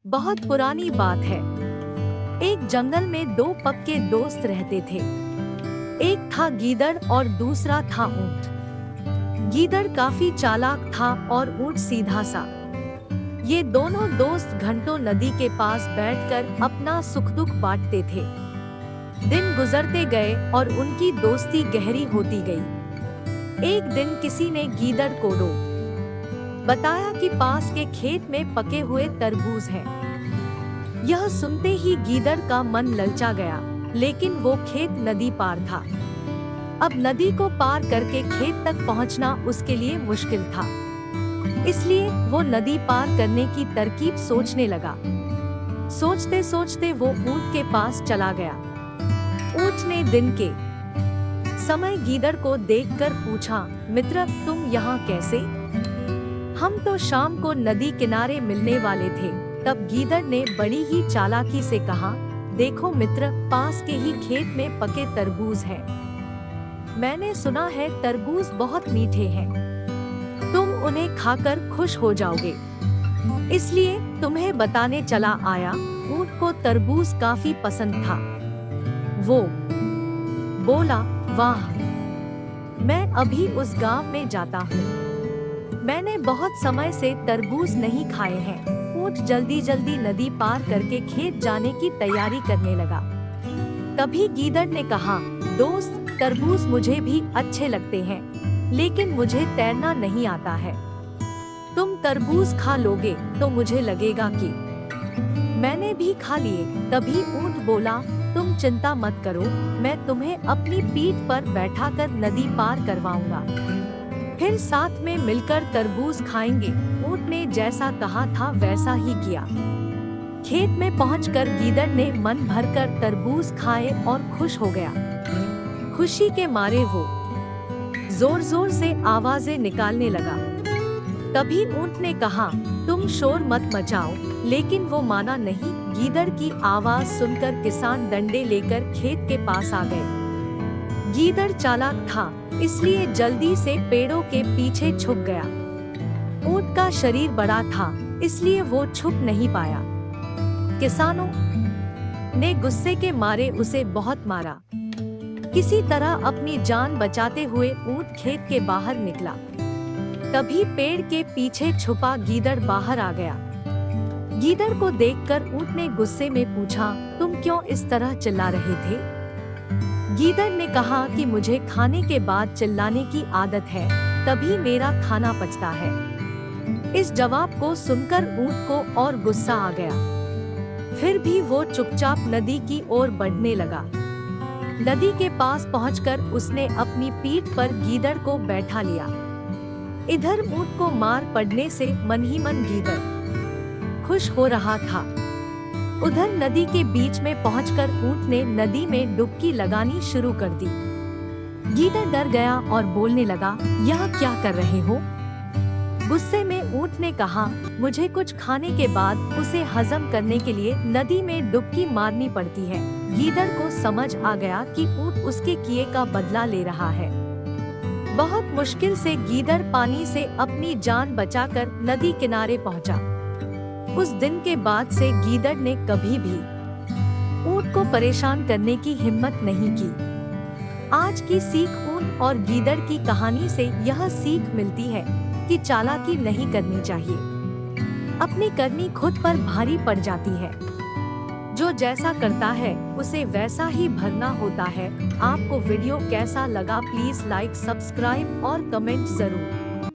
बहुत पुरानी बात है। एक जंगल में दो पक्के दोस्त रहते थे। एक था गीदड़ और दूसरा था ऊंट। गीदड़ काफी चालाक था और ऊंट सीधा सा। ये दोनों दोस्त घंटों नदी के पास बैठकर अपना सुख दुख बांटते थे। दिन गुजरते गए और उनकी दोस्ती गहरी होती गई। एक दिन किसी ने गीदड़ को बताया कि पास के खेत में पके हुए तरबूज हैं। यह सुनते ही गीदड़ का मन ललचा गया, लेकिन वो खेत नदी पार था। अब नदी को पार करके खेत तक पहुंचना उसके लिए मुश्किल था। इसलिए वो नदी पार करने की तरकीब सोचने लगा। सोचते सोचते वो ऊंट के पास चला गया। ऊंट ने दिन के समय गीदड़ को देखकर पूछा, मित्र तुम यहाँ कैसे? हम तो शाम को नदी किनारे मिलने वाले थे। तब गीदड़ ने बड़ी ही चालाकी से कहा, देखो मित्र, पास के ही खेत में पके तरबूज हैं। मैंने सुना है तरबूज बहुत मीठे हैं। तुम उन्हें खाकर खुश हो जाओगे, इसलिए तुम्हें बताने चला आया। ऊंट को तरबूज काफी पसंद था। वो बोला, वाह, मैं अभी उस गांव में जाता हूँ। मैंने बहुत समय से तरबूज नहीं खाए हैं। ऊंट जल्दी जल्दी नदी पार करके खेत जाने की तैयारी करने लगा। तभी गीदड़ ने कहा, दोस्त, तरबूज मुझे भी अच्छे लगते हैं, लेकिन मुझे तैरना नहीं आता है। तुम तरबूज खा लोगे तो मुझे लगेगा कि मैंने भी खा लिए। तभी ऊंट बोला, तुम चिंता मत करो, मैं तुम्हें अपनी पीठ पर बैठाकर नदी पार करवाऊंगा। फिर साथ में मिलकर तरबूज खाएंगे। ऊंट ने जैसा कहा था वैसा ही किया। खेत में पहुंचकर गीदड़ ने मन भरकर तरबूज खाए और खुश हो गया। खुशी के मारे वो जोर जोर से आवाजें निकालने लगा। तभी ऊंट ने कहा, तुम शोर मत मचाओ, लेकिन वो माना नहीं। गीदड़ की आवाज सुनकर किसान डंडे लेकर खेत के पास आ गए। गीदड़ चालाक था, इसलिए जल्दी से पेड़ों के पीछे छुप गया। ऊंट का शरीर बड़ा था, इसलिए वो छुप नहीं पाया। किसानों ने गुस्से के मारे उसे बहुत मारा। किसी तरह अपनी जान बचाते हुए ऊंट खेत के बाहर निकला। तभी पेड़ के पीछे छुपा गीदड़ बाहर आ गया। गीदड़ को देखकर ऊंट ने गुस्से में पूछा, तुम क्यों इस तरह चिल्ला रहे थे? गीदड़ ने कहा कि मुझे खाने के बाद चिल्लाने की आदत है, तभी मेरा खाना पचता है। इस जवाब को सुनकर ऊंट को और गुस्सा आ गया। फिर भी वो चुपचाप नदी की ओर बढ़ने लगा। नदी के पास पहुंचकर उसने अपनी पीठ पर गीदड़ को बैठा लिया। इधर ऊंट को मार पड़ने से मन ही मन गीदड़ खुश हो रहा था। उधर नदी के बीच में पहुंचकर ऊंट ने नदी में डुबकी लगानी शुरू कर दी। गीदड़ डर गया और बोलने लगा, यह क्या कर रहे हो? गुस्से में ऊंट ने कहा, मुझे कुछ खाने के बाद उसे हजम करने के लिए नदी में डुबकी मारनी पड़ती है। गीदड़ को समझ आ गया कि ऊंट उसके किए का बदला ले रहा है। बहुत मुश्किल से गीदड़ पानी से अपनी जान बचाकर नदी किनारे पहुंचा। उस दिन के बाद से गीदड़ ने कभी भी ऊंट को परेशान करने की हिम्मत नहीं की। आज की सीख ऊंट और गीदड़ की कहानी से यह सीख मिलती है कि चालाकी नहीं करनी चाहिए। अपनी करनी खुद पर भारी पड़ जाती है। जो जैसा करता है उसे वैसा ही भरना होता है। आपको वीडियो कैसा लगा? प्लीज लाइक, सब्सक्राइब और कमेंट जरूर।